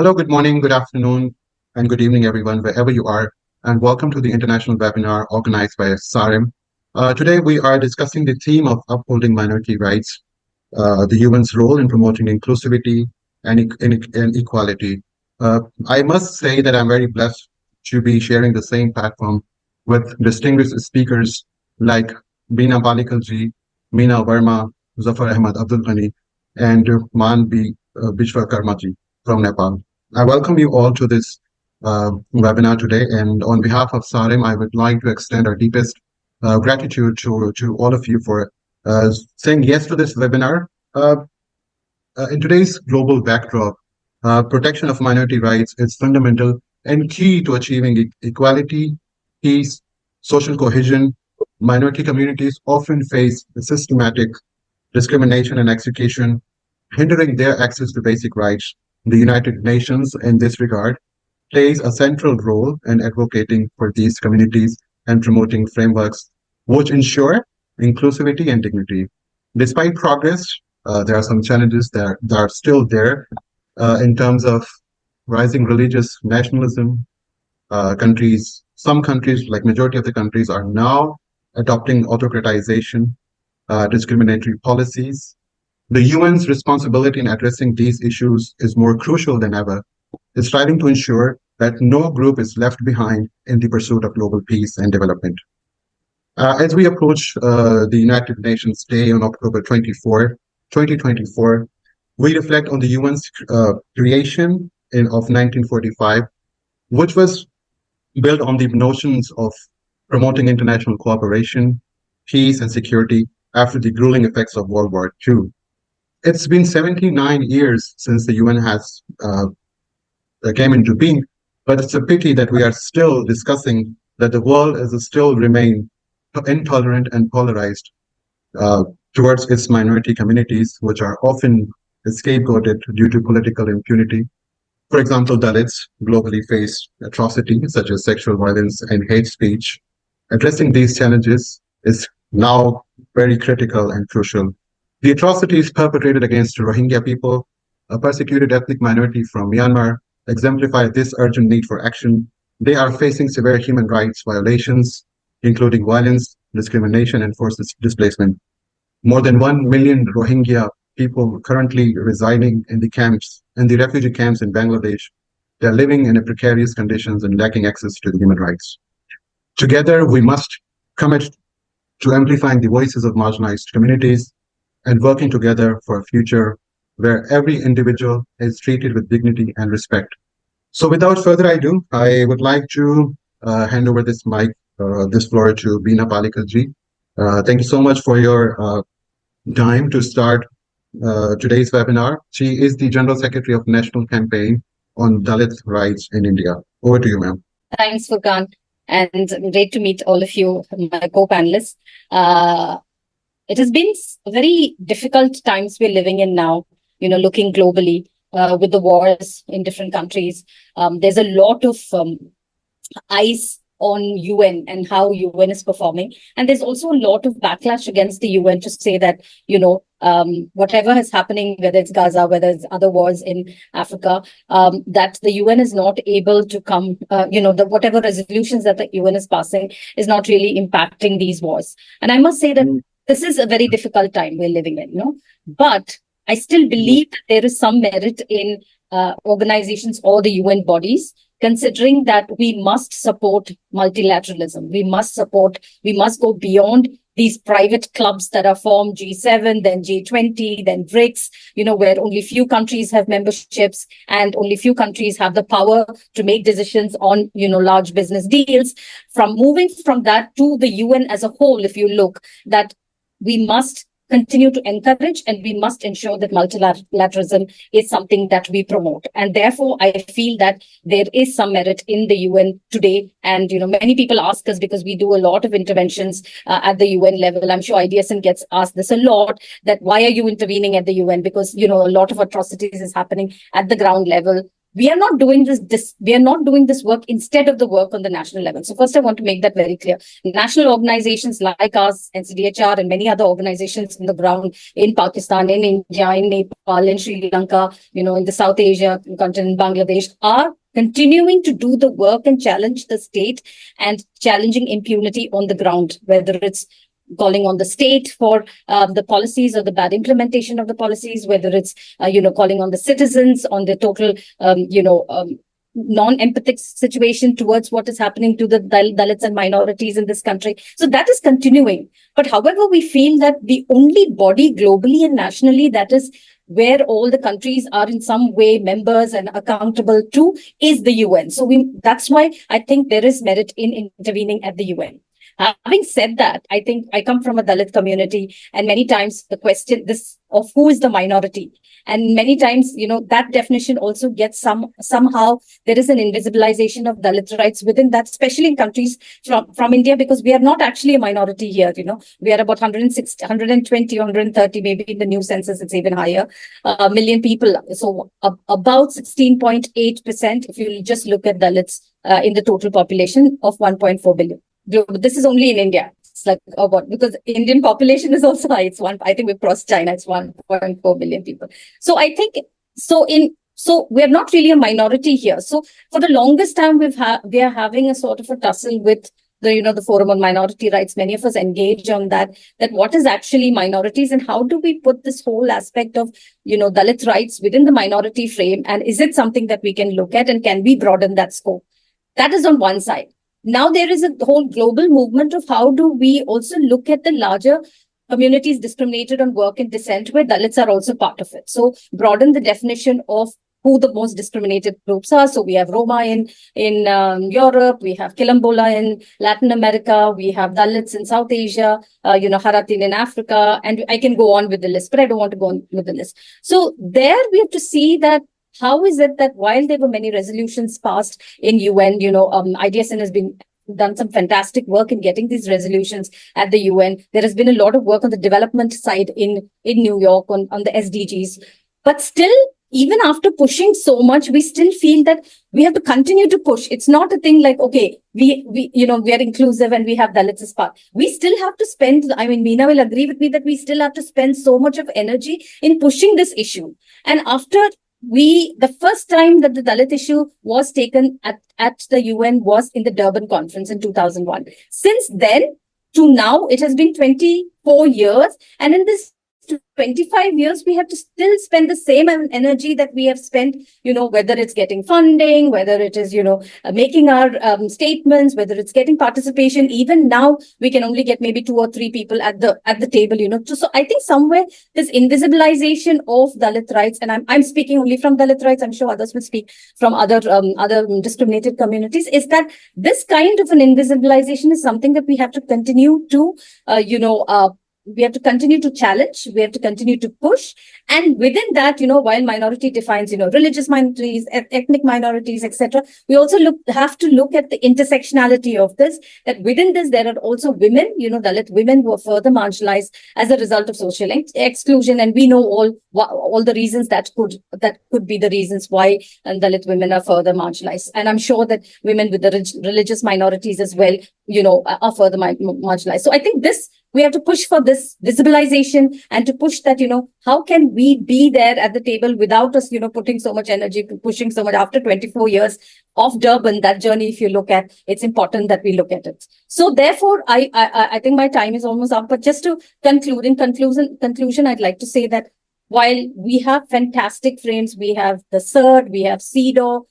Hello, good morning, good afternoon, and good evening, everyone, wherever you are, and welcome to the international webinar organized by SARIM. Today, we are discussing the theme of upholding minority rights, the UN's role in promoting inclusivity and equality. I must say that I'm very blessed to be sharing the same platform with distinguished speakers like Beena Pallical ji, Meena Varma, Zafar, Ahmad, Abdul, Ghani, and Bishwakarma ji from Nepal. I welcome you all to this webinar today, and on behalf of SARIM, I would like to extend our deepest gratitude to all of you for saying yes to this webinar. In today's global backdrop, protection of minority rights is fundamental and key to achieving equality, peace, social cohesion. Minority communities often face systematic discrimination and execution, hindering their access to basic rights. The United Nations, in this regard, plays a central role in advocating for these communities and promoting frameworks which ensure inclusivity and dignity. Despite progress, there are some challenges that are still there in terms of rising religious nationalism. Some countries, like majority of the countries, are now adopting autocratization, discriminatory policies. The UN's responsibility in addressing these issues is more crucial than ever. It's striving to ensure that no group is left behind in the pursuit of global peace and development. As we approach the United Nations Day on October 24, 2024, we reflect on the UN's creation of 1945, which was built on the notions of promoting international cooperation, peace, and security after the grueling effects of World War II. It's been 79 years since the UN has came into being, but it's a pity that we are still discussing that the world is still remain intolerant and polarized towards its minority communities, which are often scapegoated due to political impunity. For example, Dalits globally face atrocities such as sexual violence and hate speech. Addressing these challenges is now very critical and crucial. The atrocities perpetrated against Rohingya people, a persecuted ethnic minority from Myanmar, exemplify this urgent need for action. They are facing severe human rights violations, including violence, discrimination, and forced displacement. More than 1 million Rohingya people currently residing in the refugee camps in Bangladesh. They're living in precarious conditions and lacking access to the human rights. Together, we must commit to amplifying the voices of marginalized communities and working together for a future where every individual is treated with dignity and respect. So without further ado, I would like to hand over this floor to Beena Pallical ji. Thank you so much for your time to start today's webinar. She is the General Secretary of National Campaign on Dalit Rights in India. Over to you, ma'am. Thanks, Furqan, and great to meet all of you, my co-panelists. It has been very difficult times we're living in now, looking globally with the wars in different countries. There's a lot of eyes on UN and how UN is performing. And there's also a lot of backlash against the UN to say that, whatever is happening, whether it's Gaza, whether it's other wars in Africa, that the UN is not able to come, whatever resolutions that the UN is passing is not really impacting these wars. And I must say that this is a very difficult time we're living in, but I still believe that there is some merit in organizations or the UN bodies, considering that we must support multilateralism. We must go beyond these private clubs that are formed, G7, then G20, then BRICS, where only few countries have memberships and only few countries have the power to make decisions on, large business deals. From moving from that to the UN as a whole, if you look, that we must continue to encourage and we must ensure that multilateralism is something that we promote. And therefore, I feel that there is some merit in the UN today. And, many people ask us, because we do a lot of interventions at the UN level. I'm sure IDSN gets asked this a lot, that why are you intervening at the UN? Because, a lot of atrocities is happening at the ground level. we are not doing we are not doing this work instead of the work on the national level. So first, I want to make that very clear. National organizations like us, NCDHR, and many other organizations on the ground in Pakistan, in India, in Nepal, in Sri Lanka, in the South Asia continent, Bangladesh, are continuing to do the work and challenge the state and challenging impunity on the ground, whether it's calling on the state for the policies or the bad implementation of the policies, whether it's, calling on the citizens on the total, non-empathic situation towards what is happening to the Dalits and minorities in this country. So that is continuing. But however, we feel that the only body globally and nationally that is where all the countries are in some way members and accountable to is the UN. So that's why I think there is merit in intervening at the UN. Having said that, I think I come from a Dalit community, and many times the question of who is the minority, and many times, that definition also gets somehow there is an invisibilization of Dalit rights within that, especially in countries from India, because we are not actually a minority here. We are about 160, 120, 130, maybe in the new census it's even higher, million people. So about 16.8% if you just look at Dalits in the total population of 1.4 billion. This is only in India. It's like because Indian population is also high. I think we've crossed China. It's 1.4 billion people. So I think so we're not really a minority here. So for the longest time we are having a sort of a tussle with the Forum on Minority Rights. Many of us engage on that what is actually minorities and how do we put this whole aspect of Dalit rights within the minority frame, and is it something that we can look at and can we broaden that scope? That is on one side. Now there is a whole global movement of how do we also look at the larger communities discriminated on work and dissent, where Dalits are also part of it. So broaden the definition of who the most discriminated groups are. So we have Roma in Europe, we have Quilombola in Latin America, we have Dalits in South Asia, Haratin in Africa, and I can go on with the list, but I don't want to go on with the list. So there we have to see that how is it that while there were many resolutions passed in UN, IDSN has done some fantastic work in getting these resolutions at the UN. There has been a lot of work on the development side in New York on the SDGs. But still, even after pushing so much, we still feel that we have to continue to push. It's not a thing like, okay, we are inclusive and we have Dalits as part. We still have to spend, Meena will agree with me that we still have to spend so much of energy in pushing this issue. And after the first time that the Dalit issue was taken at the UN was in the Durban conference in 2001. Since then to now, it has been 24 years. And in this 25 years, we have to still spend the same energy that we have spent, whether it's getting funding, whether it is, making our statements, whether it's getting participation. Even now, we can only get maybe 2 or 3 people at the table, So I think somewhere this invisibilization of Dalit rights, and I'm speaking only from Dalit rights, I'm sure others will speak from other discriminated communities, is that this kind of an invisibilization is something that we have to continue to, we have to continue to challenge, we have to continue to push. And within that, while minority defines, religious minorities, ethnic minorities, etc., we also have to look at the intersectionality of this, that within this, there are also women, Dalit women who are further marginalized as a result of social exclusion. And we know all the reasons that could be the reasons why Dalit women are further marginalized. And I'm sure that women with the religious minorities as well, are further marginalized. So I think we have to push for this visibilization and to push that, how can we be there at the table without us, putting so much energy, pushing so much after 24 years of Durban, that journey, if you look at, it's important that we look at it. So therefore, I think my time is almost up, but just to conclude, in conclusion, I'd like to say that while we have fantastic frames, we have the CERD, we have CEDAW,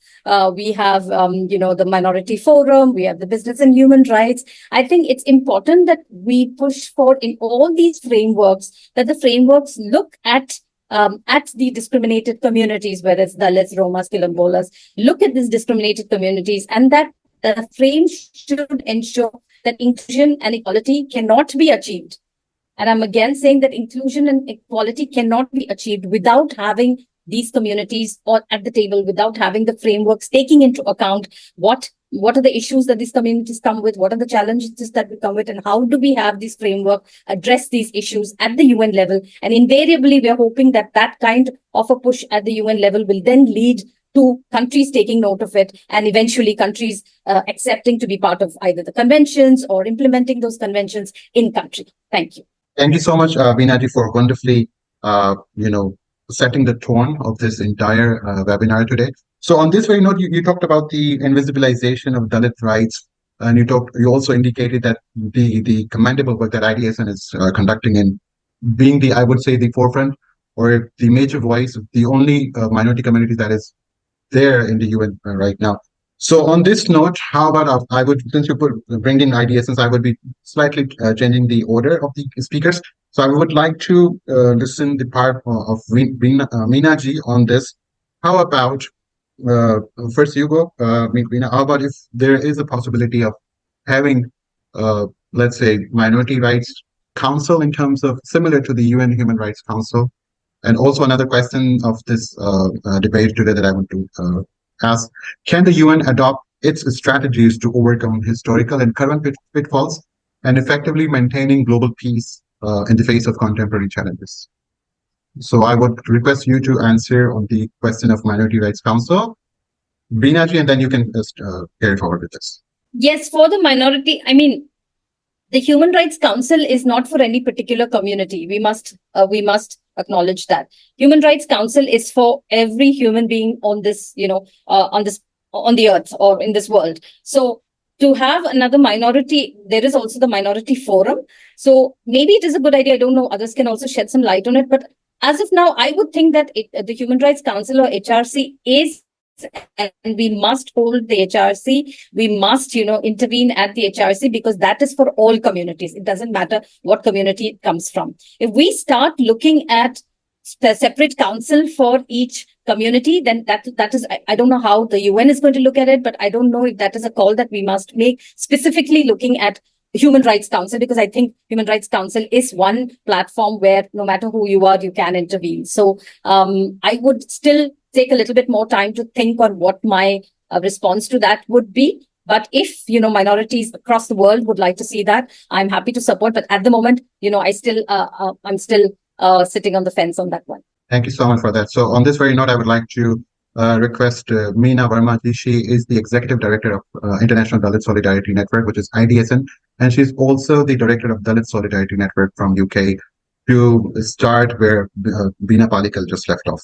we have, the Minority Forum, we have the Business and Human Rights. I think it's important that we push for in all these frameworks, that the frameworks look at the discriminated communities, whether it's Dalits, Romas, Quilombolas, look at these discriminated communities, and that the frame should ensure that inclusion and equality cannot be achieved. And I'm again saying that inclusion and equality cannot be achieved without having these communities or at the table, without having the frameworks taking into account what are the issues that these communities come with, what are the challenges that we come with, and how do we have this framework address these issues at the UN level. And invariably, we are hoping that kind of a push at the UN level will then lead to countries taking note of it, and eventually countries accepting to be part of either the conventions or implementing those conventions in country. Thank you. Thank you so much, Beena ji, for wonderfully, setting the tone of this entire webinar today. So on this very note, you talked about the invisibilization of Dalit rights, and you also indicated that the commendable work that IDSN is conducting in being I would say, the forefront or the major voice of the only minority community that is there in the UN right now. So on this note, how about since you bring in IDSNs, I would be slightly changing the order of the speakers. So I would like to listen the part of Meena ji on this. How about, first you go, Meena, how about if there is a possibility of having, let's say, minority rights council in terms of similar to the UN Human Rights Council? And also another question of this debate today that I want to ask, can the UN adopt its strategies to overcome historical and current pitfalls and effectively maintaining global peace in the face of contemporary challenges? So I would request you to answer on the question of Minority Rights Council, Beena ji, and then you can just carry forward with this. Yes, for the minority, the Human Rights Council is not for any particular community. We must acknowledge that. Human Rights Council is for every human being on this, on the earth or in this world. So to have another minority, there is also the Minority Forum. So maybe it is a good idea. I don't know. Others can also shed some light on it. But as of now, I would think that the Human Rights Council or HRC is, and we must hold the HRC. We must, intervene at the HRC because that is for all communities. It doesn't matter what community it comes from. If we start looking at the separate council for each community, then that is, I don't know how the UN is going to look at it, but I don't know if that is a call that we must make specifically looking at Human Rights Council, because I think Human Rights Council is one platform where no matter who you are, you can intervene. So I would still take a little bit more time to think on what my response to that would be. But if, minorities across the world would like to see that, I'm happy to support. But at the moment, I'm still sitting on the fence on that one. Thank you so much for that. So on this very note, I would like to request Meena Varma. She is the Executive Director of International Dalit Solidarity Network, which is IDSN, and she's also the Director of Dalit Solidarity Network from UK, to start where Beena Pallical just left off.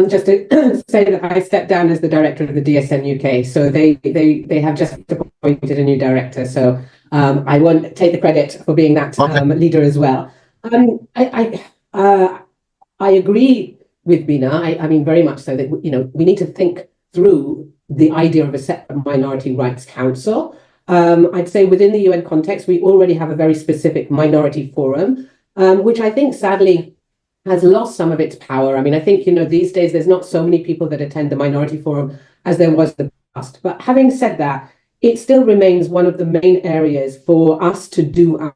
Just to say that I stepped down as the director of the DSN UK, so they have just appointed a new director. So I won't take the credit for being that leader as well. I agree with Beena. I mean, very much so that we need to think through the idea of a separate Minority Rights Council. I'd say within the UN context, we already have a very specific Minority Forum, which I think sadly has lost some of its power. I mean, I think, these days there's not so many people that attend the Minority Forum as there was in the past. But having said that, it still remains one of the main areas for us to do our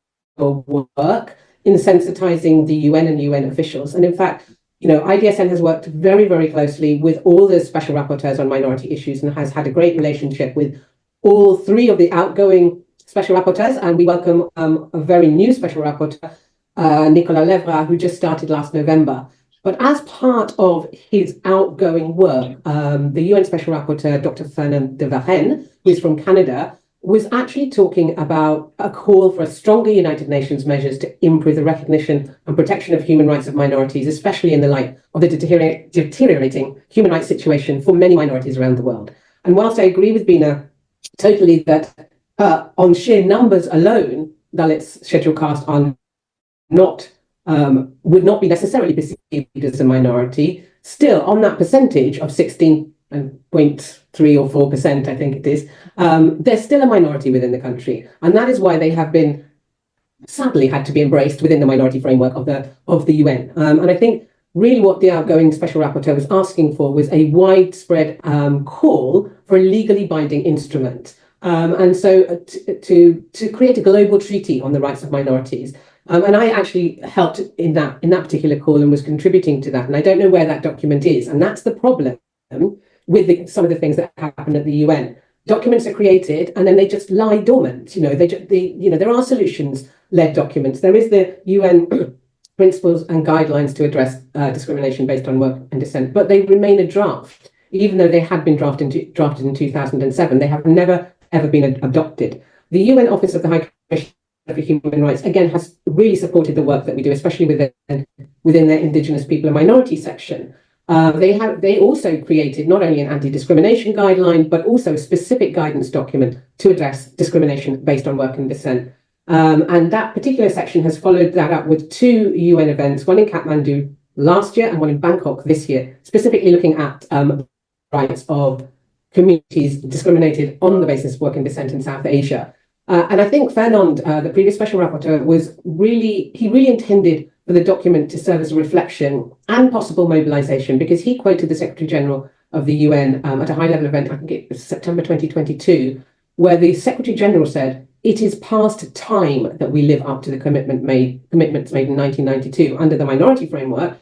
work in sensitizing the UN and UN officials. And in fact, IDSN has worked very, very closely with all the special rapporteurs on minority issues and has had a great relationship with all three of the outgoing special rapporteurs. And we welcome a very new special rapporteur, Nicolas Levra, who just started last November. But as part of his outgoing work, the UN Special Rapporteur, Dr. Fernand de Varenne, who is from Canada, was actually talking about a call for a stronger United Nations measures to improve the recognition and protection of human rights of minorities, especially in the light of the deteriorating human rights situation for many minorities around the world. And whilst I agree with Beena totally that on sheer numbers alone, Dalits scheduled caste are would not be necessarily perceived as a minority, still on that percentage of 16.3 or 4%, I think it is, they're still a minority within the country. And that is why they have been, sadly, had to be embraced within the minority framework of the UN. And I think really what the outgoing Special Rapporteur was asking for was a widespread call for a legally binding instrument. And so to create a global treaty on the rights of minorities. And I actually helped in that particular call and was contributing to that. And I don't know where that document is. And that's the problem with some of the things that happen at the UN. Documents are created and then they just lie dormant. There are solutions-led documents. There is the UN principles and guidelines to address discrimination based on work and descent, but they remain a draft. even though they had been drafted in 2007, they have never ever been adopted. The UN Office of the High Commissioner for Human Rights, again, has really supported the work that we do, especially within their Indigenous people and minority section. They also created not only an anti-discrimination guideline, but also a specific guidance document to address discrimination based on work and descent. And that particular section has followed that up with 2 UN events, one in Kathmandu last year and one in Bangkok this year, specifically looking at rights of communities discriminated on the basis of work and descent in South Asia. And I think Fernand, the previous special rapporteur, he really intended for the document to serve as a reflection and possible mobilization, because he quoted the Secretary General of the UN at a high-level event, I think it was September 2022, where the Secretary General said, "It is past time that we live up to the commitments made in 1992 under the minority framework,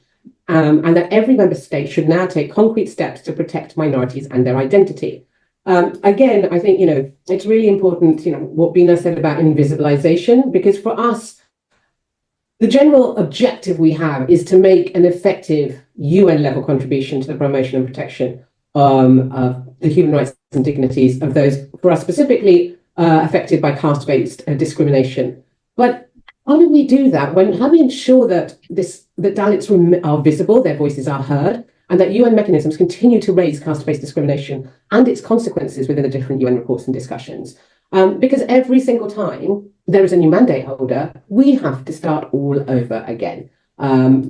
and that every member state should now take concrete steps to protect minorities and their identity." Again, I think, it's really important, what Beena said about invisibilization, because for us, the general objective we have is to make an effective UN level contribution to the promotion and protection of the human rights and dignities of those, for us specifically, affected by caste-based discrimination. But how do we do that? How do we ensure that Dalits are visible, their voices are heard, and that UN mechanisms continue to raise caste-based discrimination and its consequences within the different UN reports and discussions? Because every single time there is a new mandate holder, we have to start all over again.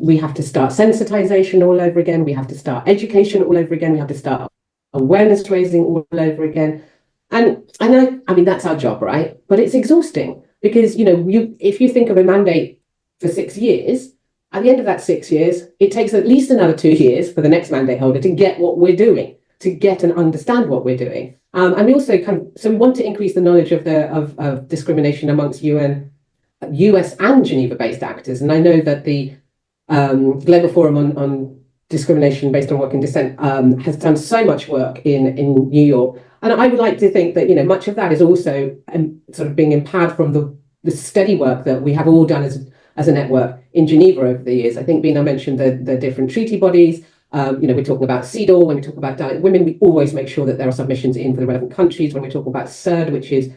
We have to start sensitization all over again. We have to start education all over again. We have to start awareness raising all over again. And I mean, that's our job, right? But it's exhausting because, if you think of a mandate for 6 years, at the end of that 6 years, it takes at least another 2 years for the next mandate holder to get what we're doing, to get and understand what we're doing. And we also so we want to increase the knowledge of discrimination amongst US and Geneva-based actors. And I know that the Global Forum on Discrimination Based on Work and Descent has done so much work in New York. And I would like to think that, much of that is also sort of being empowered from the steady work that we have all done as a network in Geneva over the years. I think Beena mentioned the different treaty bodies. We're talking about CEDAW. When we talk about Dalit women, we always make sure that there are submissions in for the relevant countries. When we're talking about CERD, which is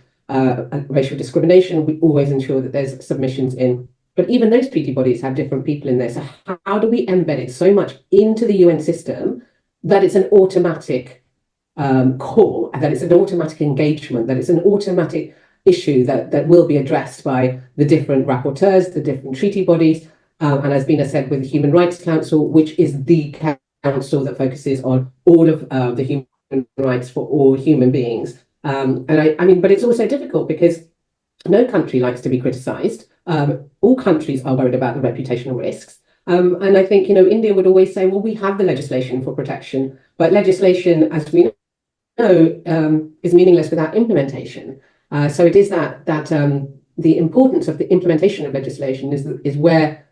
racial discrimination, we always ensure that there's submissions in. But even those treaty bodies have different people in there. So how do we embed it so much into the UN system that it's an automatic call, that it's an automatic engagement, that it's an automatic issue that will be addressed by the different rapporteurs, the different treaty bodies, and as Beena said, with the Human Rights Council, which is the council that focuses on all of the human rights for all human beings. And I mean, but it's also difficult because no country likes to be criticised. All countries are worried about the reputational risks. And I think, India would always say, well, we have the legislation for protection, but legislation, as we know, is meaningless without implementation. So it is that the importance of the implementation of legislation is where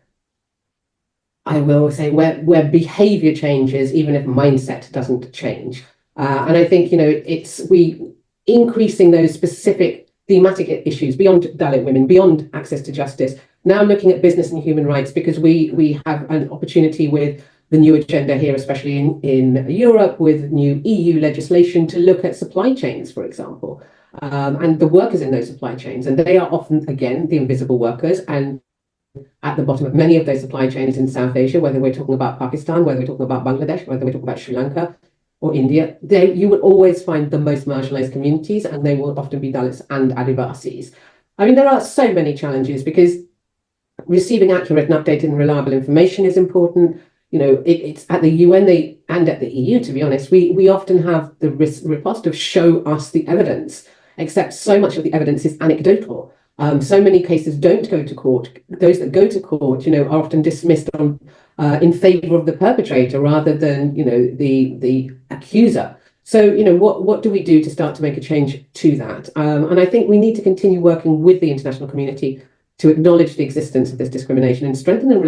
I will say where behavior changes, even if mindset doesn't change. And I think, it's increasing those specific thematic issues beyond Dalit women, beyond access to justice, now looking at business and human rights, because we have an opportunity with the new agenda here, especially in Europe, with new EU legislation to look at supply chains, for example, and the workers in those supply chains. And they are often, again, the invisible workers, and at the bottom of many of those supply chains in South Asia, whether we're talking about Pakistan, whether we're talking about Bangladesh, whether we're talking about Sri Lanka or India, you will always find the most marginalized communities, and they will often be Dalits and Adivasis. I mean, there are so many challenges because receiving accurate and updated and reliable information is important. It's at the UN and at the EU, to be honest, we often have the riposte of show us the evidence, except so much of the evidence is anecdotal. So many cases don't go to court. Those that go to court, are often dismissed in favor of the perpetrator rather than, the accuser. So, what do we do to start to make a change to that? And I think we need to continue working with the international community to acknowledge the existence of this discrimination and strengthen the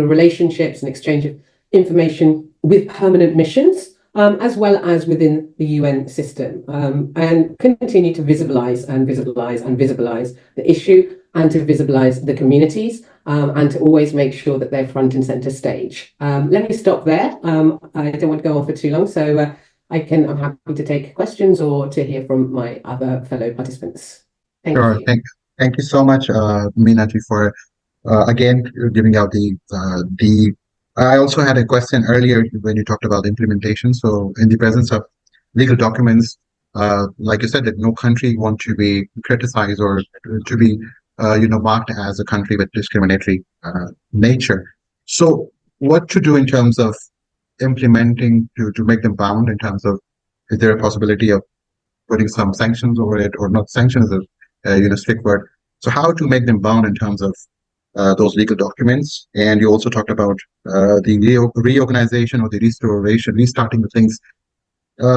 relationships and exchange of information with permanent missions, as well as within the UN system, and continue to visibilize the issue and to visibilize the communities. and to always make sure that they're front and center stage. Let me stop there. I don't want to go on for too long, so I'm happy to take questions or to hear from my other fellow participants. Thank Sure. you. Thank you so much, Meena ji, for again giving out the. I also had a question earlier when you talked about implementation. So, in the presence of legal documents, like you said, that no country want to be criticized or to be, marked as a country with discriminatory nature. So, what to do in terms of implementing to make them bound? In terms of, is there a possibility of putting some sanctions over it, or not sanctions? Strict word. So how to make them bound in terms of those legal documents? And you also talked about the reorganization or the restoration, restarting the things.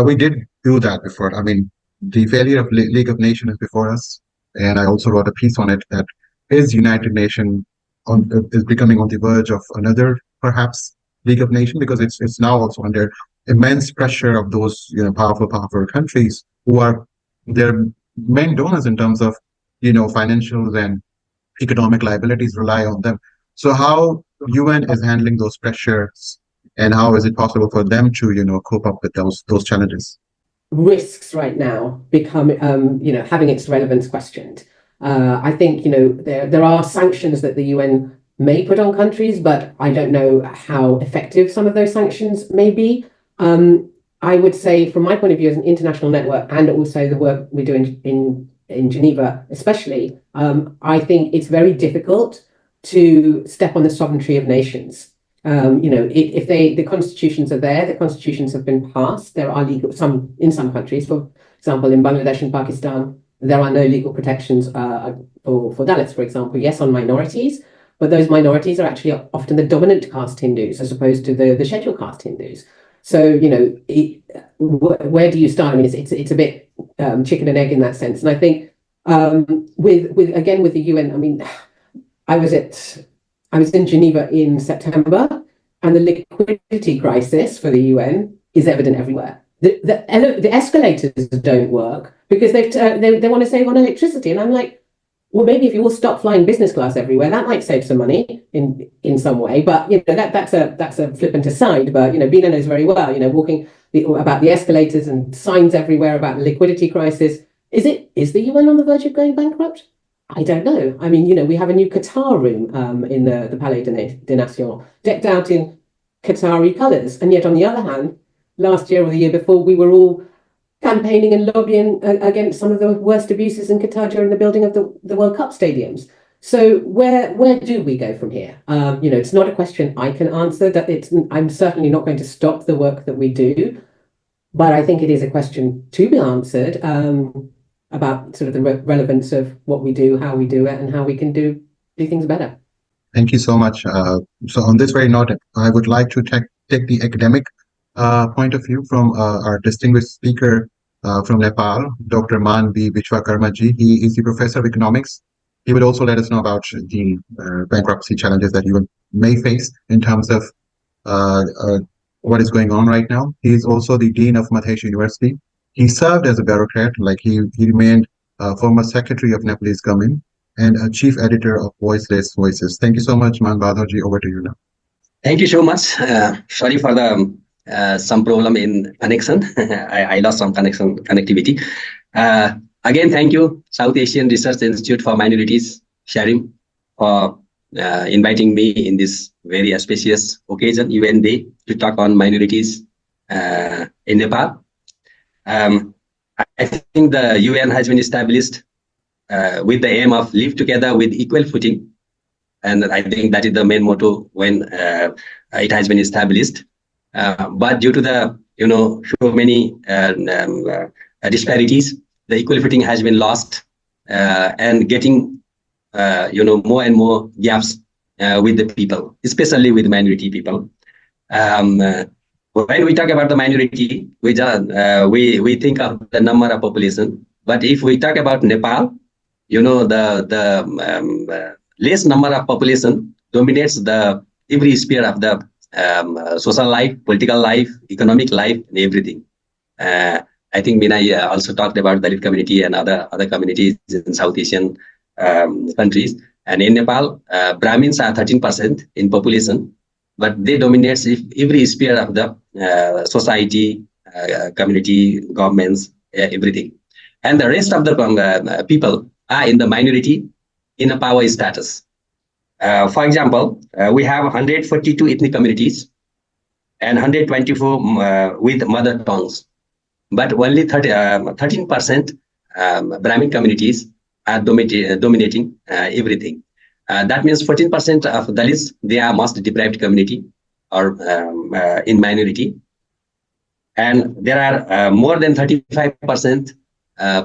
We did do that before. I mean, the failure of League of Nations is before us, and I also wrote a piece on it that is United Nations is becoming on the verge of another perhaps League of Nations, because it's now also under immense pressure of those powerful countries who are their main donors in terms of financials and economic liabilities rely on them. So how UN is handling those pressures, and how is it possible for them to cope up with those challenges? Risks right now become having its relevance questioned. I think there are sanctions that the UN may put on countries, but I don't know how effective some of those sanctions may be. I would say, from my point of view as an international network, and also the work we do in Geneva especially, I think it's very difficult to step on the sovereignty of nations. If the constitutions are there, the constitutions have been passed. There are in some countries, for example, in Bangladesh and Pakistan, there are no legal protections for Dalits, for example. Yes, on minorities, but those minorities are actually often the dominant caste Hindus as opposed to the scheduled caste Hindus. So where do you start? I mean, it's a bit chicken and egg in that sense. And I think with the UN, I mean, I was in Geneva in September, and the liquidity crisis for the UN is evident everywhere. The escalators don't work because they want to save on electricity, and I'm like, well, maybe if you all stop flying business class everywhere, that might save some money in some way. But that's a flippant aside. But Beena knows very well. Walking about the escalators and signs everywhere about the liquidity crisis. Is the UN on the verge of going bankrupt? I don't know. I mean, we have a new Qatar room in the Palais des Nations, decked out in Qatari colours, and yet on the other hand, last year or the year before, we were all campaigning and lobbying against some of the worst abuses in Qatar during the building of the World Cup stadiums. So where do we go from here? It's not a question I can answer. I'm certainly not going to stop the work that we do, but I think it is a question to be answered about sort of the relevance of what we do, how we do it, and how we can do things better. Thank you so much. So on this very note, I would like to take the academic point of view from our distinguished speaker from Nepal, Dr. Man B. Bishwakarma ji. He is the professor of economics. He would also let us know about the bankruptcy challenges that you may face in terms of what is going on right now. He is also the dean of Madhesh University. He served as a bureaucrat, like he remained former secretary of Nepalese government and a chief editor of Voiceless Voices. Thank you so much, Man Badhar ji. Over to you now. Thank you so much. Sorry for the some problem in connection. I lost some connectivity. Again, thank you, South Asian Research Institute for Minorities, SARIM, for inviting me in this very auspicious occasion, UN Day, to talk on minorities in Nepal. I think the UN has been established with the aim of live together with equal footing. And I think that is the main motto when it has been established. But due to the, so many disparities, the equal footing has been lost and getting, more and more gaps with the people, especially with minority people. When we talk about the minority, we think of the number of population. But if we talk about Nepal, the less number of population dominates every sphere of the social life, political life, economic life, and everything. I think Meena also talked about Dalit community and other communities in South Asian countries. And in Nepal, Brahmins are 13% in population, but they dominate every sphere of the society, community, governments, everything. And the rest of the people are in the minority in a power status. For example, we have 142 ethnic communities and 124 with mother tongues, but only 13% Brahmin communities are dominating everything. That means 14% of Dalits, they are most deprived community or in minority. And there are more than 35%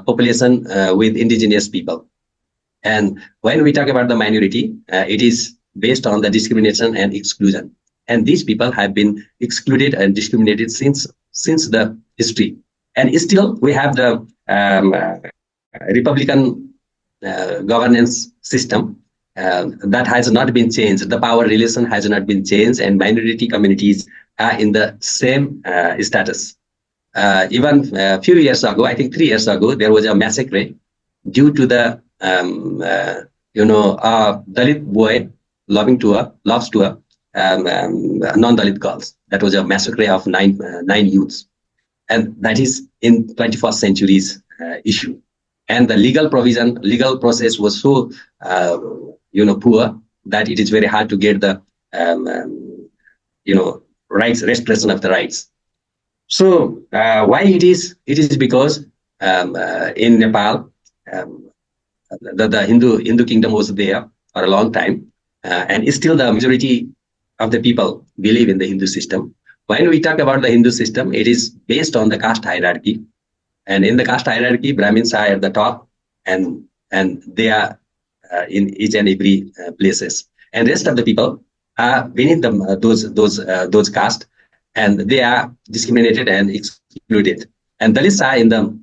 population with indigenous people. And when we talk about the minority, it is based on the discrimination and exclusion. And these people have been excluded and discriminated since the history. And still we have the Republican governance system that has not been changed. The power relation has not been changed, and minority communities are in the same status. Even a few years ago, I think 3 years ago, there was a massacre due to the Dalit boy loves to non-Dalit girls. That was a massacre of nine youths, and that is in 21st century's issue. And the legal process was so poor that it is very hard to get the rights, restoration of the rights. So why it is because in Nepal the Hindu kingdom was there for a long time, and still the majority of the people believe in the Hindu system. When we talk about the Hindu system, it is based on the caste hierarchy, and in the caste hierarchy, Brahmins are at the top, and they are in each and every places, and rest of the people are beneath them, those caste, and they are discriminated and excluded. And Dalits are in the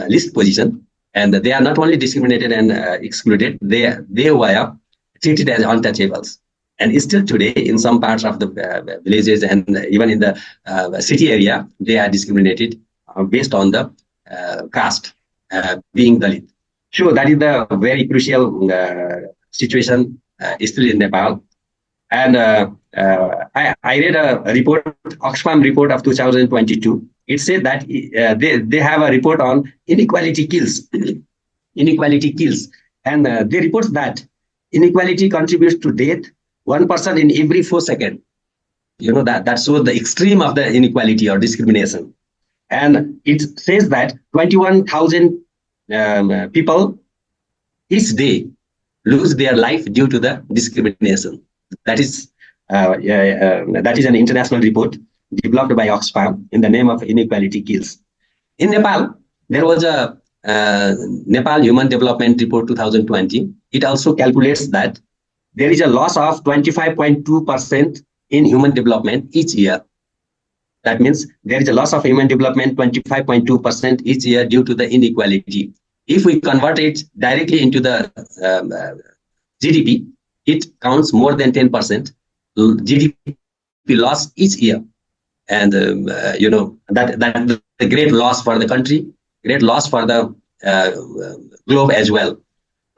least position, and they are not only discriminated and excluded, they were treated as untouchables. And still today, in some parts of the villages and even in the city area, they are discriminated based on the caste, being Dalit. So that is the very crucial situation still in Nepal. And I read a report, Oxfam report of 2022. It said that they have a report on inequality kills. Inequality kills. And they report that inequality contributes to death 1 person in every 4 seconds. That shows the extreme of the inequality or discrimination. And it says that 21,000 people each day lose their life due to the discrimination. That is an international report developed by Oxfam in the name of inequality kills. In Nepal, there was a Nepal Human Development Report 2020. It also calculates that there is a loss of 25.2% in human development each year. That means there is a loss of human development 25.2% each year due to the inequality. If we convert it directly into the GDP, it counts more than 10% GDP loss each year. And, that's a great loss for the country, great loss for the globe as well.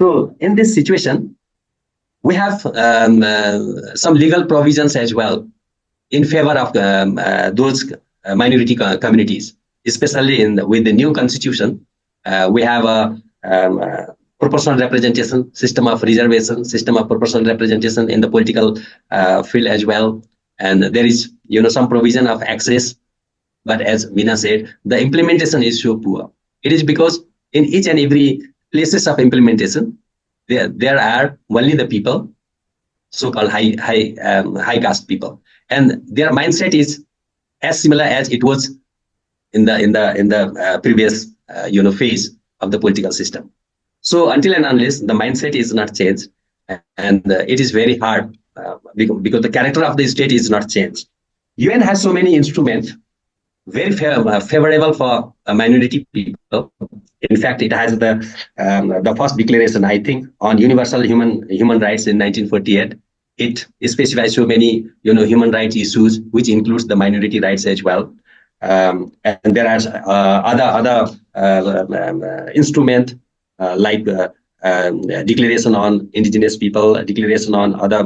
So in this situation, we have some legal provisions as well in favor of those minority communities, especially with the new constitution. We have a proportional representation, system of reservation, system of proportional representation in the political field as well. And there is, some provision of access. But as Meena said, the implementation is so poor. It is because in each and every places of implementation, there are only the people, so-called high caste people, and their mindset is as similar as it was in the previous phase of the political system. So until and unless the mindset is not changed, and it is very hard because the character of the state is not changed. UN has so many instruments very favorable for minority people. In fact, it has the first declaration, I think, on universal human rights in 1948. It specifies so many human rights issues, which includes the minority rights as well. And there are other instruments like declaration on indigenous people, declaration on other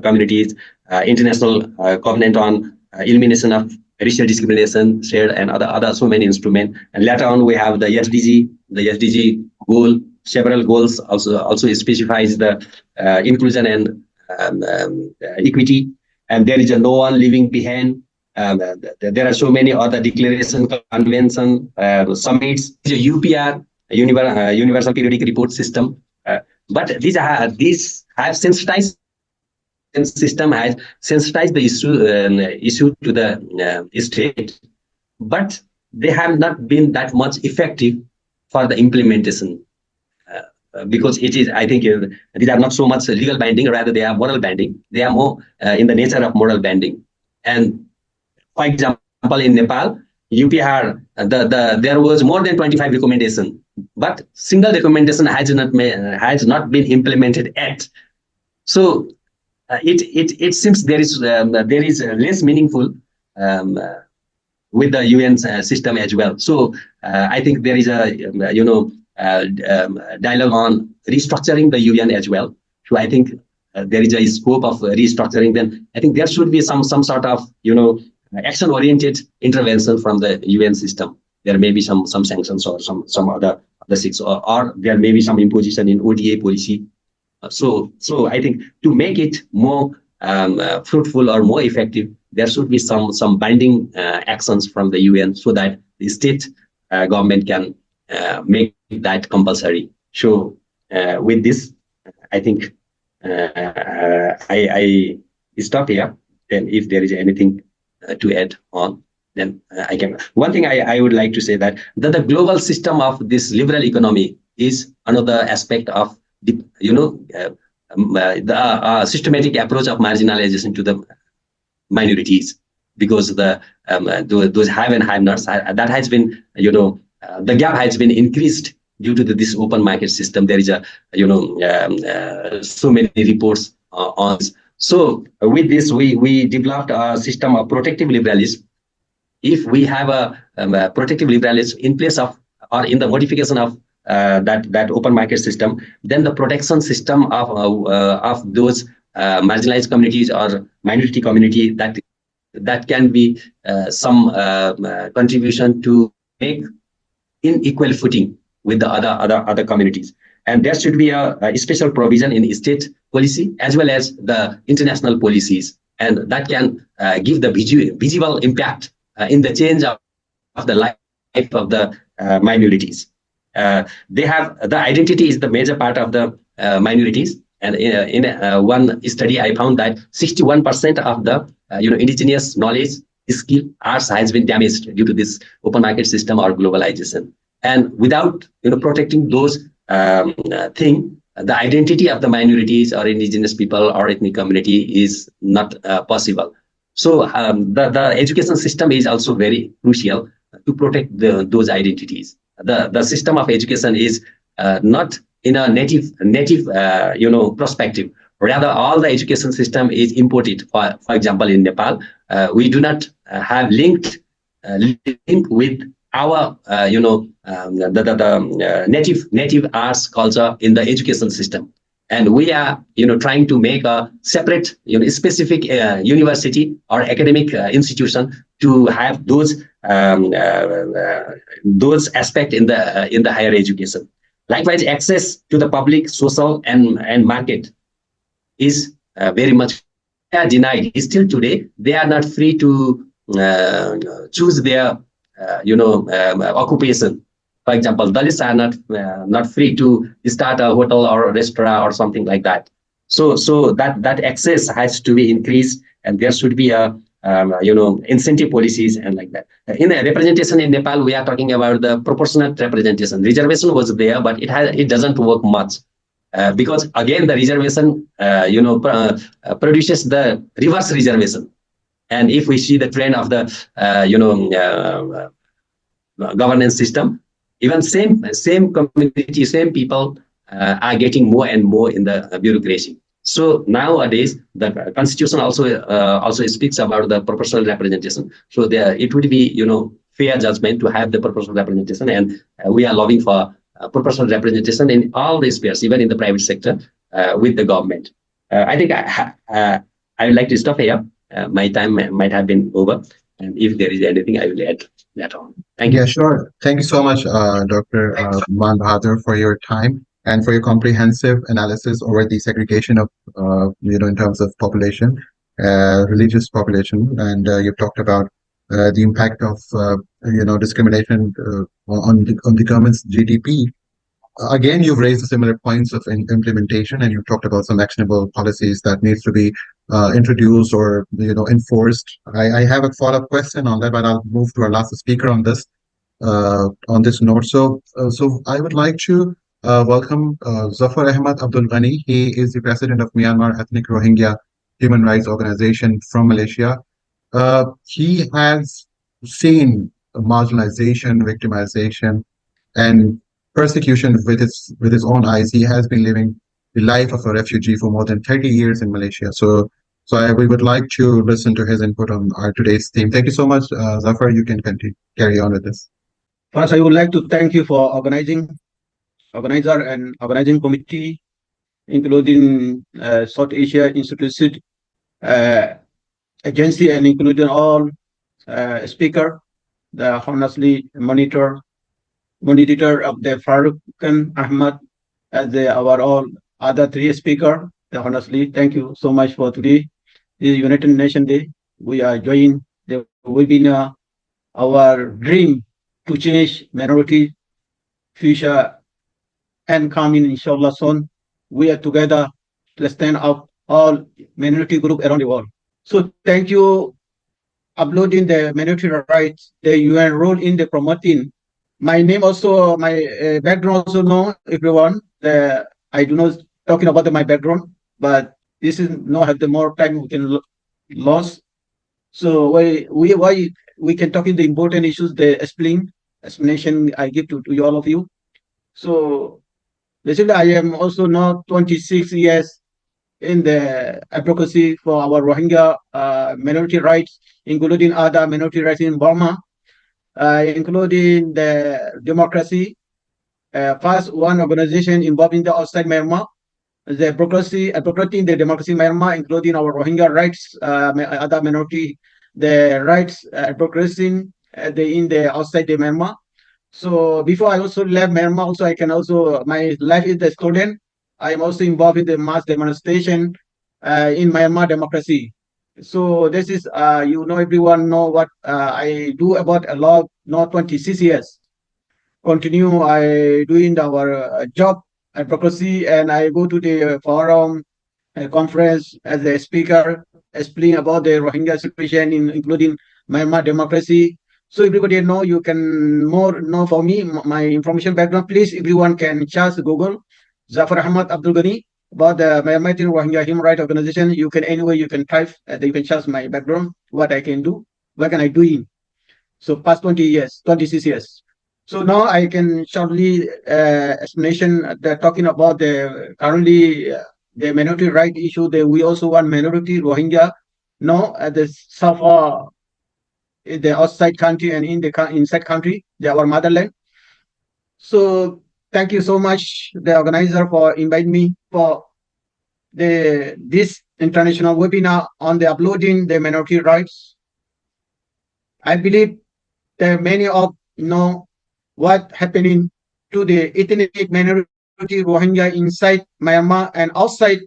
communities, international covenant on elimination of racial discrimination, shared and other so many instruments. And later on, we have the SDG goal. Several goals also specifies the inclusion and equity. And there is a no one living behind. There are so many other declaration, convention, summits. UPR, Universal Periodic Report System. But these have sensitized system has sensitized the issue to the state, but they have not been that much effective for the implementation. Because it is, I think, these are not so much legal binding, rather they are moral binding. They are more in the nature of moral binding. And for example, in Nepal, UPR, there was more than 25 recommendations, but single recommendation has not been implemented yet. So it seems there is less meaningful with the UN system as well. So I think there is a dialogue on restructuring the UN as well. So I think there is a scope of restructuring. Then I think there should be some sort of action-oriented intervention from the UN system. There may be some sanctions or some other six, or there may be some imposition in ODA policy. So I think to make it more fruitful or more effective, there should be some binding actions from the UN so that the state government can make that compulsory. So with this, I think I stop here. Then if there is anything to add on, then I can. One thing I would like to say that the global system of this liberal economy is another aspect of the systematic approach of marginalization to the minorities, because those have and have nots, that has been, the gap has been increased due to this open market system. There is so many reports on. So with this, we developed a system of protective liberalism. If we have a protective liberalism in place of, or in the modification of that open market system, then the protection system of those marginalized communities or minority community, that can be some contribution to make in equal footing with the other communities. And there should be a special provision in state policy as well as the international policies, and that can give the visible impact in the change of the life of the minorities. They have the identity is the major part of the minorities, and in one study I found that 61% of the indigenous knowledge, skill, arts has been damaged due to this open market system or globalization. And without protecting those things, the identity of the minorities or indigenous people or ethnic community is not possible. So the education system is also very crucial to protect those identities. The system of education is not in a native perspective. Rather, all the education system is imported. For example, in Nepal, we do not have link with our native arts culture in the education system, and we are trying to make a separate specific university or academic institution to have those aspects in the higher education. Likewise, access to the public, social, and market is very much denied. Still today, they are not free to choose their occupation. For example, Dalits are not free to start a hotel or a restaurant or something like that. So that access has to be increased, and there should be a incentive policies and like that. In the representation in Nepal, we are talking about the proportionate representation. Reservation was there, but it doesn't work much because again the reservation produces the reverse reservation. And if we see the trend of the governance system, even same community, same people are getting more and more in the bureaucracy. So nowadays, the constitution also speaks about the proportional representation. So it would be fair judgment to have the proportional representation, and we are lobbying for proportional representation in all the spheres, even in the private sector, with the government. I think I would like to stop here. My time might have been over, and if there is anything, I will add that on. Thank you. Yeah, sure. Thank you so much, Dr. Man Bahadur, for your time and for your comprehensive analysis over the segregation of, in terms of population, religious population, and you've talked about the impact of, discrimination on the government's GDP. Again, you've raised similar points of implementation, and you've talked about some actionable policies that needs to be introduced or enforced. I have a follow-up question on that, but I'll move to our last speaker on this note. So I would like to welcome Zafar Ahmad Abdul Ghani. He is the president of Myanmar Ethnic Rohingya Human Rights Organization from Malaysia. He has seen marginalization, victimization, and persecution with his own eyes. He has been living the life of a refugee for more than 30 years in Malaysia. So we would like to listen to his input on our today's theme. Thank you so much, Zafar. You can carry on with this. First, I would like to thank you for organizer and organizing committee, including South Asia Institute agency, and including all speaker, the honestly moderator of the Furqan, Ahmad, as our all other three speaker. Honestly, thank you so much for today. This is United Nations Day. We are joining the webinar, our dream to change minority future and coming inshallah soon. We are together to stand up all minority group around the world. So thank you uploading the minority rights, the UN role in the promoting. My name also, my background also know everyone. I do not talking about my background, but this is not have the more time we can lose. So why we can talk in the important issues, the explanation I give to all of you. So basically, I am also now 26 years in the advocacy for our Rohingya minority rights, including other minority rights in Burma, including the democracy. First, one organization involved in the outside Myanmar, the advocating the democracy in Myanmar, including our Rohingya rights, other minority, the rights advocacy in the outside the Myanmar. So before I also left Myanmar, also I can also, my life is the student. I am also involved in the mass demonstration in Myanmar democracy. So this is, everyone know what I do about a lot, not 26 years. Continue, I doing our job advocacy, and I go to the forum conference as a speaker, explain about the Rohingya situation, including Myanmar democracy. So everybody know, you can more know for me, my information background. Please, everyone can just Google Zafar Ahmad Abdul Ghani about the Myanmar Rohingya Human Rights Organization. You can anyway, you can type, you can just my background, what I can do, what can I do in. So past 26 years. So now I can shortly explanation that talking about the currently the minority right issue. That we also want minority Rohingya now at the Zafar in the outside country and in the inside country, they are our motherland. So thank you so much, the organizer, for inviting me for this international webinar on the uploading the minority rights. I believe that many of know what happening to the ethnic minority Rohingya inside Myanmar and outside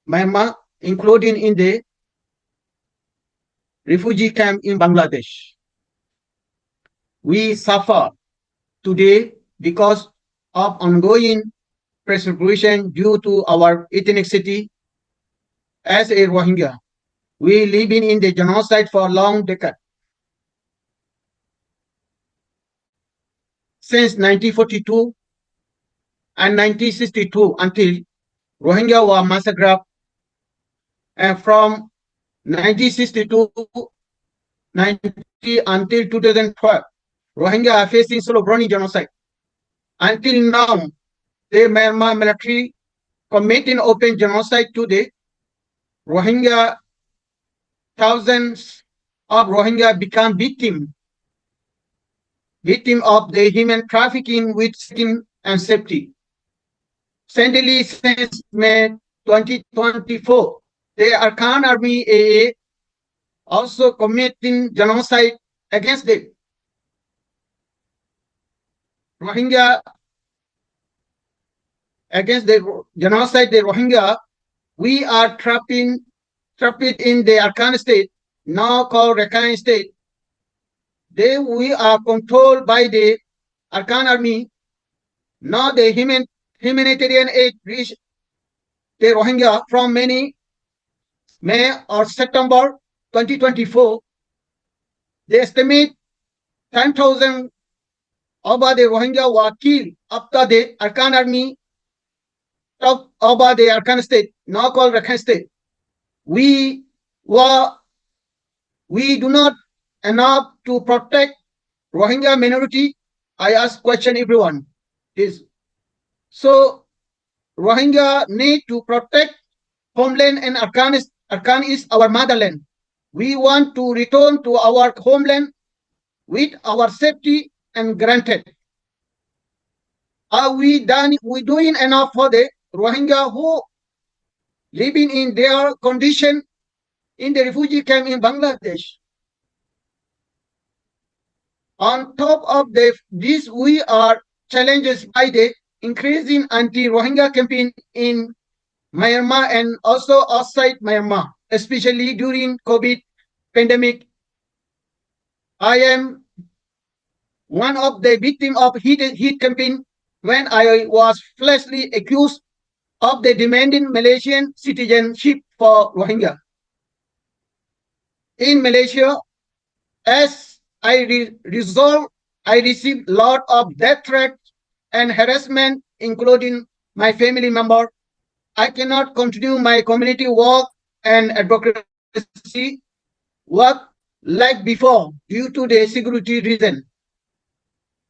Myanmar, including in the refugee camp in Bangladesh. We suffer today because of ongoing persecution due to our ethnicity as a Rohingya. We living in the genocide for a long decade. Since 1942 and 1962 until Rohingya were massacred, and from 1962 until 2012, Rohingya are facing slow-burning genocide. Until now, the Myanmar military committing open genocide to the Rohingya. Thousands of Rohingya become victims victim of the human trafficking with safety and safety. Recently, since May 2024, the Arkan Army AA also committing genocide against the Rohingya, against the genocide the Rohingya. We are trapped in the Arkan state, now called Rakhine state. We are controlled by the Arkan army. Now the humanitarian aid reached the Rohingya from May or September 2024. They estimate 10,000 over the Rohingya were killed after the Arkan army took over the Arkan state, now called Rakhine state. We do not enough to protect Rohingya minority. I ask question everyone is so Rohingya need to protect homeland, and Arkan is our motherland. We want to return to our homeland with our safety and granted. Are we doing enough for the Rohingya who living in their condition in the refugee camp in Bangladesh? On top of this, we are challenged by the increasing anti-Rohingya campaign in Myanmar and also outside Myanmar, especially during COVID pandemic. I am one of the victims of heat campaign when I was falsely accused of the demanding Malaysian citizenship for Rohingya. In Malaysia, as I received a lot of death threats and harassment, including my family member. I cannot continue my community work and advocacy work like before due to the security reason.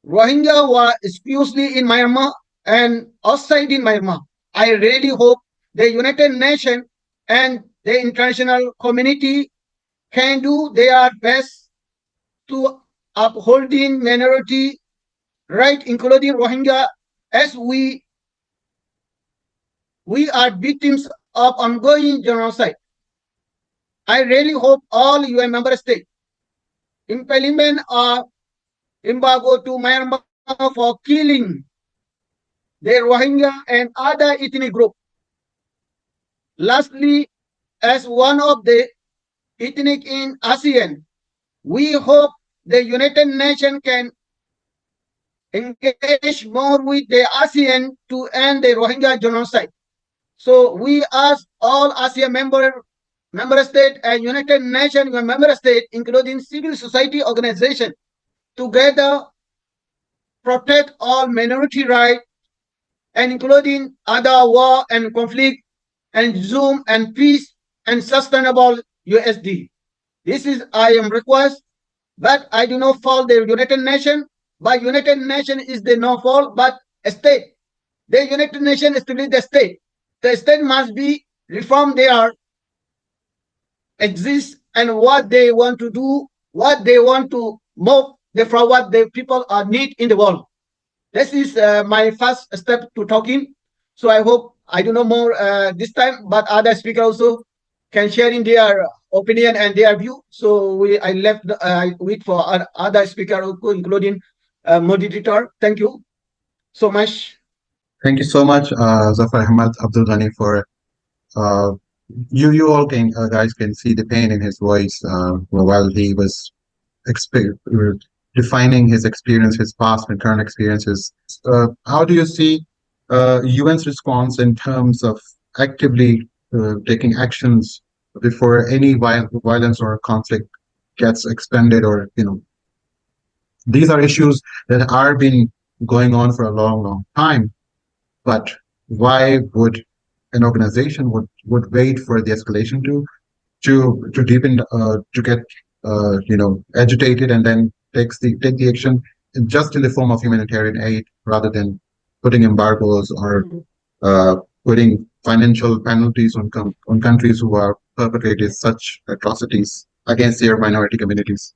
Rohingya were exclusively in Myanmar and outside in Myanmar. I really hope the United Nations and the international community can do their best to upholding minority rights, including Rohingya, as we are victims of ongoing genocide. I really hope all UN member states implement an embargo to Myanmar for killing the Rohingya and other ethnic groups. Lastly, as one of the ethnic in ASEAN, we hope the United Nations can engage more with the ASEAN to end the Rohingya genocide. So we ask all ASEAN member states and United Nations member states, including civil society organizations, together protect all minority rights, and including other war and conflict, and Zoom and peace and sustainable USD. This is I am request, but I do not fault the United Nations. But United Nations is the no fault, but a state. The United Nations established the state. The state must be reformed there, exist, and what they want to do, what they want to move from what the people are need in the world. This is my first step to talking. So I hope I do know more this time, but other speakers also can share in their opinion and their view. So I wait for other speakers also, including Moderator. Thank you so much. Thank you so much, Zafar, Ahmad, Abdul Ghani, for you all guys can see the pain in his voice while he was defining his experience, his past and current experiences. How do you see UN's response in terms of actively taking actions before any violence or conflict gets expanded, or these are issues that are been going on for a long time, but why would an organization would wait for the escalation to deepen, to get agitated, and then take the action just in the form of humanitarian aid, rather than putting embargoes or putting financial penalties on countries who are perpetrating such atrocities against their minority communities?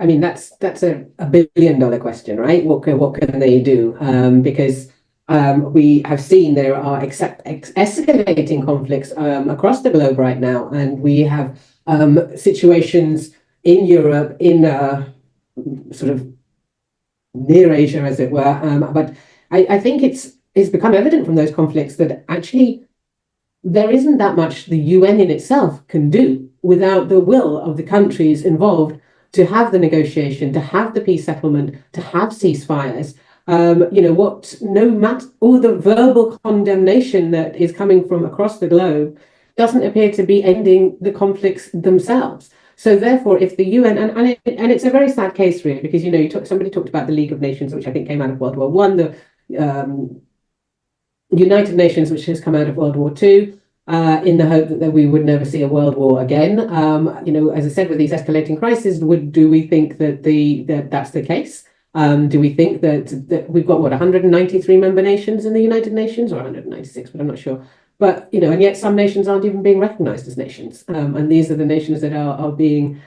I mean, that's a $1 billion question, right? What can they do? Because we have seen there are escalating conflicts across the globe right now, and we have situations in Europe, in sort of near Asia, as it were. But I think it's become evident from those conflicts that actually there isn't that much the UN in itself can do without the will of the countries involved to have the negotiation, to have the peace settlement, to have ceasefires. No matter all the verbal condemnation that is coming from across the globe doesn't appear to be ending the conflicts themselves. So therefore, if the UN, and it's a very sad case really, because somebody talked about the League of Nations, which I think came out of World War One, the United Nations, which has come out of World War II, in the hope that we would never see a world war again. As I said, with these escalating crises, do we think that that's the case? Do we think that we've got 193 member nations in the United Nations, or 196, but I'm not sure. But and yet some nations aren't even being recognized as nations, and these are the nations that are being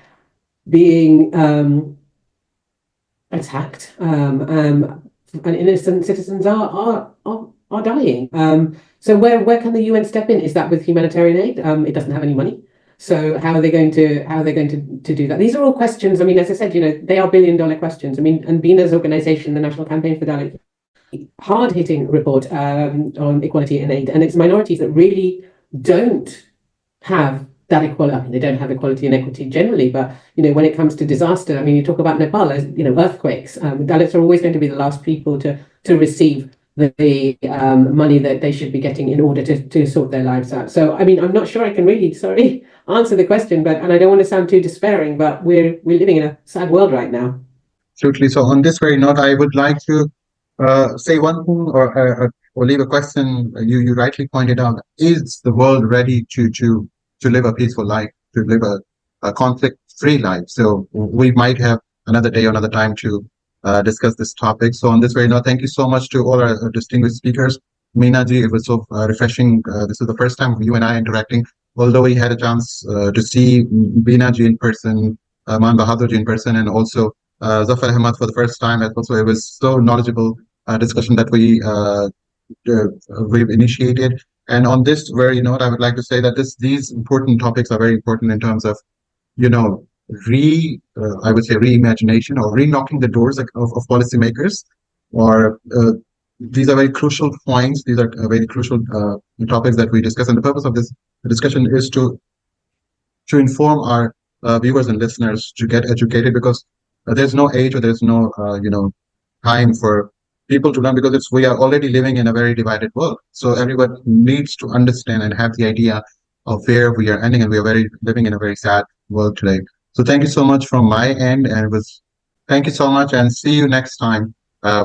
attacked, and innocent citizens are dying. So where can the UN step in? Is that with humanitarian aid? It doesn't have any money. So how are they going to do that? These are all questions. I mean, as I said, they are $1 billion questions. I mean, and Beena's organization, the National Campaign for Dalit, hard-hitting report on equality and aid, and it's minorities that really don't have that equality. I mean, they don't have equality and equity generally, but when it comes to disaster, I mean, you talk about Nepal as earthquakes. Dalits are always going to be the last people to receive the money that they should be getting in order to sort their lives out. So, I mean, I'm not sure I can really, answer the question, and I don't want to sound too despairing, but we're living in a sad world right now. Absolutely. So on this very note, I would like to say one thing or leave a question. You rightly pointed out: is the world ready to live a peaceful life, to live a conflict-free life? So we might have another day, another time to discuss this topic. So on this very note, thank you so much to all our distinguished speakers. Meena ji, it was so refreshing. This is the first time you and I interacting, although we had a chance to see Beena ji in person, Man Bahadur ji in person, and also Zafar Ahmad for the first time. And also, it was so knowledgeable discussion that we've initiated. And on this very note, I would like to say that these important topics are very important in terms of, I would say reimagination or re-knocking the doors of policymakers. Or these are very crucial points. These are very crucial topics that we discuss. And the purpose of this discussion is to inform our viewers and listeners to get educated, because there's no age or there's no time for people to learn, because we are already living in a very divided world. So everyone needs to understand and have the idea of where we are ending, and we are living in a very sad world today. So thank you so much from my end, and thank you so much, and see you next time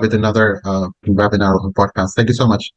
with another webinar or podcast. Thank you so much.